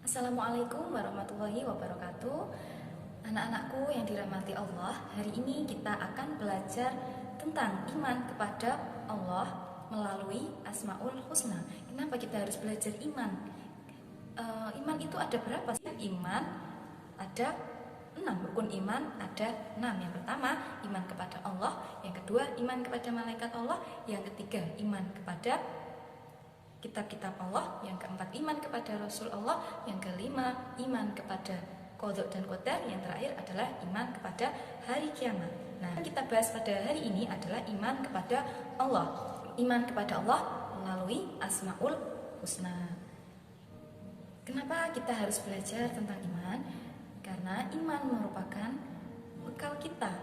Assalamualaikum warahmatullahi wabarakatuh. Anak-anakku yang dirahmati Allah, hari ini kita akan belajar tentang iman kepada Allah melalui Asmaul Husna. Kenapa kita harus belajar iman? Iman itu ada berapa sih? Iman ada 6, rukun iman ada 6. Yang pertama, iman kepada Allah. Yang kedua, iman kepada malaikat Allah. Yang ketiga, iman kepada kitab-kitab Allah. Yang keempat, iman kepada Rasul Allah. Yang kelima, iman kepada qadha dan qadar. Yang terakhir adalah iman kepada hari kiamat. Nah, kita bahas pada hari ini adalah iman kepada Allah. Iman kepada Allah melalui Asmaul Husna. Kenapa kita harus belajar tentang iman? Karena iman merupakan bekal kita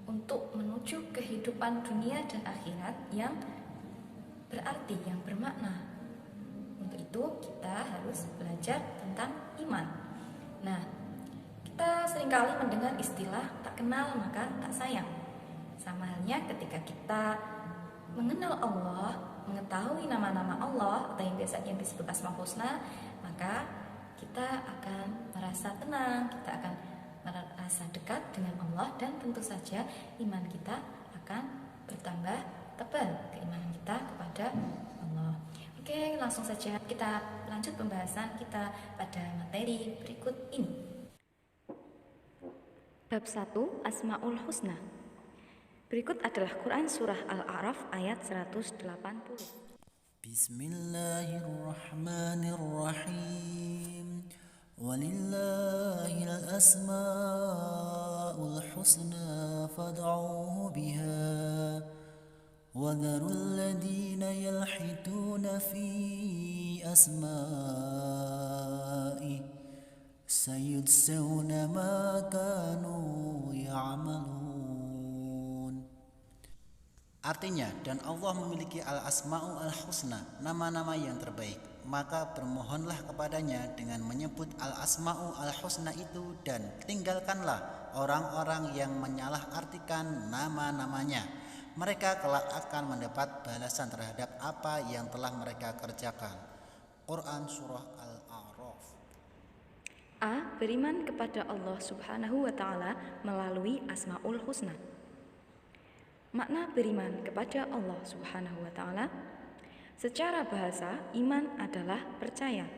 untuk menuju kehidupan dunia dan akhirat yang berarti, yang bermakna. Untuk itu kita harus belajar tentang iman. Nah, kita seringkali mendengar istilah tak kenal maka tak sayang. Sama halnya ketika kita mengenal Allah, mengetahui nama-nama Allah atau yang biasanya disebut Asmaul Husna, maka kita akan merasa tenang, kita akan merasa dekat dengan Allah, dan tentu saja iman kita akan bertambah tebal, keimanan kita kepada Allah. Oke, langsung saja kita lanjut pembahasan kita pada materi berikut ini. Bab 1, Asmaul Husna. Berikut adalah Quran Surah Al-A'raf ayat 180. Bismillahirrahmanirrahim. Walillahil asma'ul husna fad'uhu biha. وَذَرُوا الَّذِينَ يَلْحِدُونَ فِي أَسْمَائِهِ سَيُجْزَوْنَ مَا كَانُوا يَعْمَلُونَ. Artinya, dan Allah memiliki al-asma'u al-husna, nama-nama yang terbaik. Maka bermohonlah kepadanya dengan menyebut al-asma'u al-husna itu, dan tinggalkanlah orang-orang yang menyalahartikan nama-namanya. Mereka kelak akan mendapat balasan terhadap apa yang telah mereka kerjakan. Quran Surah Al-A'raf. A. Beriman kepada Allah Subhanahu wa Ta'ala melalui Asmaul Husna. Makna beriman kepada Allah Subhanahu wa Ta'ala, secara bahasa iman adalah percaya.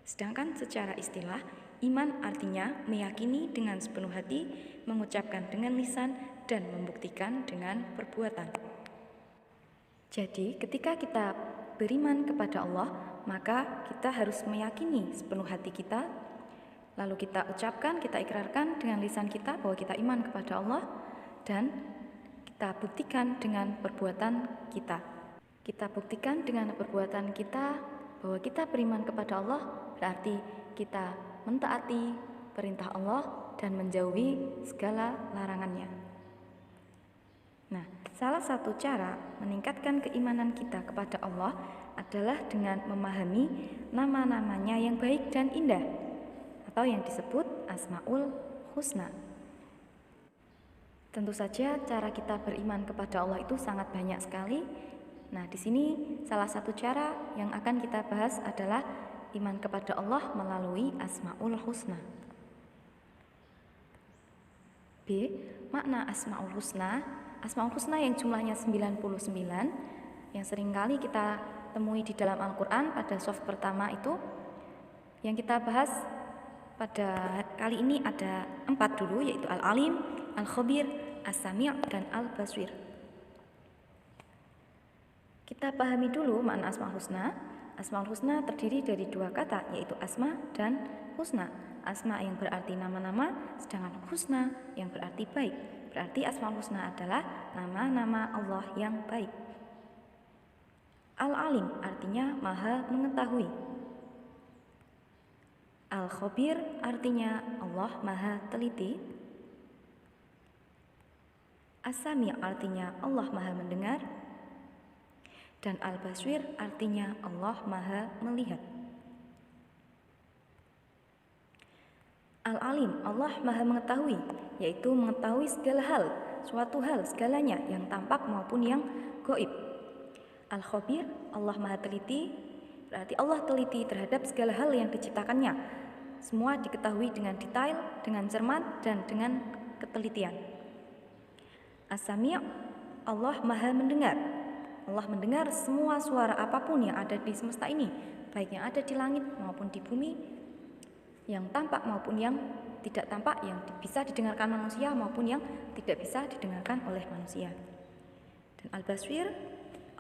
Sedangkan secara istilah, iman artinya meyakini dengan sepenuh hati, mengucapkan dengan lisan, dan membuktikan dengan perbuatan. Jadi, ketika kita beriman kepada Allah, maka kita harus meyakini sepenuh hati kita, lalu kita ucapkan, kita ikrarkan dengan lisan kita bahwa kita iman kepada Allah, dan kita buktikan dengan perbuatan kita. Kita buktikan dengan perbuatan kita bahwa kita beriman kepada Allah, berarti kita mentaati perintah Allah dan menjauhi segala larangannya. Nah, salah satu cara meningkatkan keimanan kita kepada Allah adalah dengan memahami nama-namanya yang baik dan indah, atau yang disebut Asmaul Husna. Tentu saja cara kita beriman kepada Allah itu sangat banyak sekali. Nah, di sini salah satu cara yang akan kita bahas adalah iman kepada Allah melalui Asmaul Husna. B. Makna Asmaul Husna. Asmaul Husna yang jumlahnya 99, yang seringkali kita temui di dalam Al-Quran pada soft pertama itu. Yang kita bahas pada kali ini ada 4 dulu, yaitu Al-Alim, Al-Khabir, As-Sami' dan Al-Basir. Kita pahami dulu makna Asmaul Husna. Asmaul Husna terdiri dari 2 kata, yaitu Asma dan Husna. Asma yang berarti nama-nama, sedangkan Husna yang berarti baik. Berarti Asmaul Husna adalah nama-nama Allah yang baik. Al-Alim artinya maha mengetahui. Al-Khabir artinya Allah maha teliti. As-Sami' artinya Allah maha mendengar. Dan Al-Basir artinya Allah maha melihat. Al-Alim, Allah maha mengetahui, yaitu mengetahui segala hal, suatu hal segalanya yang tampak maupun yang gaib. Al-Khabir, Allah maha teliti, berarti Allah teliti terhadap segala hal yang diciptakannya. Semua diketahui dengan detail, dengan cermat, dan dengan ketelitian. As-Sami', Allah Maha mendengar. Allah mendengar semua suara apapun yang ada di semesta ini, baik yang ada di langit maupun di bumi, yang tampak maupun yang tidak tampak, yang bisa didengarkan manusia maupun yang tidak bisa didengarkan oleh manusia. Dan Al-Basir,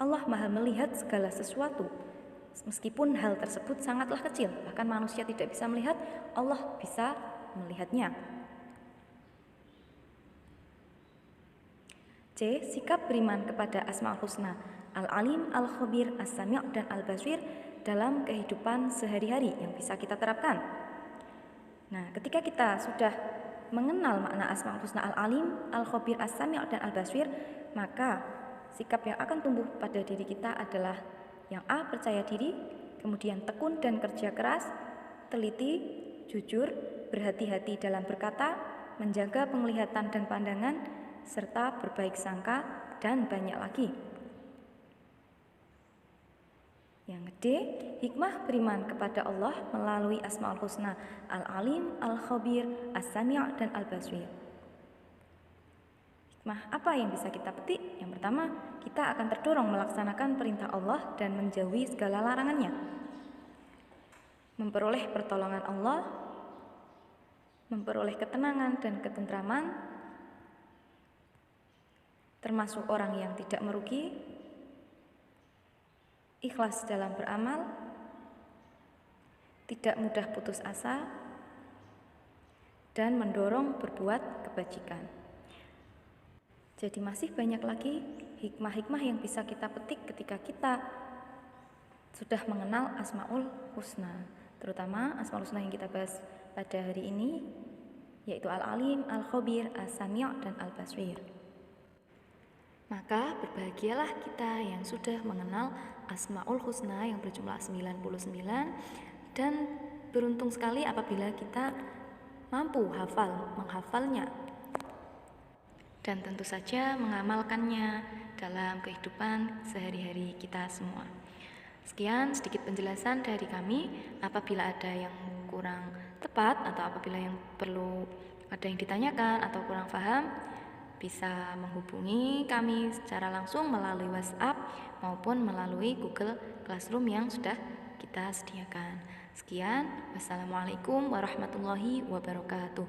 Allah Maha melihat segala sesuatu. Meskipun hal tersebut sangatlah kecil, bahkan manusia tidak bisa melihat, Allah bisa melihatnya. C. Sikap beriman kepada Asmaul Husna, Al-Alim, Al-Khabir, As-Sami' dan Al-Basir dalam kehidupan sehari-hari yang bisa kita terapkan. Nah, ketika kita sudah mengenal makna Asmaul Husna Al-Alim, Al-Khabir, As-Sami' dan Al-Basir, maka sikap yang akan tumbuh pada diri kita adalah yang A. Percaya diri, kemudian tekun dan kerja keras, teliti, jujur, berhati-hati dalam berkata, menjaga penglihatan dan pandangan, serta berbaik sangka, dan banyak lagi. Yang D. Hikmah beriman kepada Allah melalui Asmaul Husna Al-Alim, Al-Khabir, As-Sami' dan Al-Basir. Hikmah apa yang bisa kita petik? Yang pertama, kita akan terdorong melaksanakan perintah Allah dan menjauhi segala larangannya. Memperoleh pertolongan Allah, memperoleh ketenangan dan ketentraman, termasuk orang yang tidak merugi, ikhlas dalam beramal, tidak mudah putus asa, dan mendorong berbuat kebajikan. Jadi masih banyak lagi hikmah-hikmah yang bisa kita petik ketika kita sudah mengenal Asmaul Husna. Terutama Asmaul Husna yang kita bahas pada hari ini, yaitu Al-Alim, Al-Khabir, As-Sami' dan Al-Basir. Maka berbahagialah kita yang sudah mengenal Asmaul Husna yang berjumlah 99, dan beruntung sekali apabila kita mampu menghafalnya, dan tentu saja mengamalkannya dalam kehidupan sehari-hari kita semua. Sekian sedikit penjelasan dari kami. Apabila ada yang kurang tepat atau apabila yang perlu ada yang ditanyakan atau kurang paham, bisa menghubungi kami secara langsung melalui WhatsApp maupun melalui Google Classroom yang sudah kita sediakan. Sekian, wassalamualaikum warahmatullahi wabarakatuh.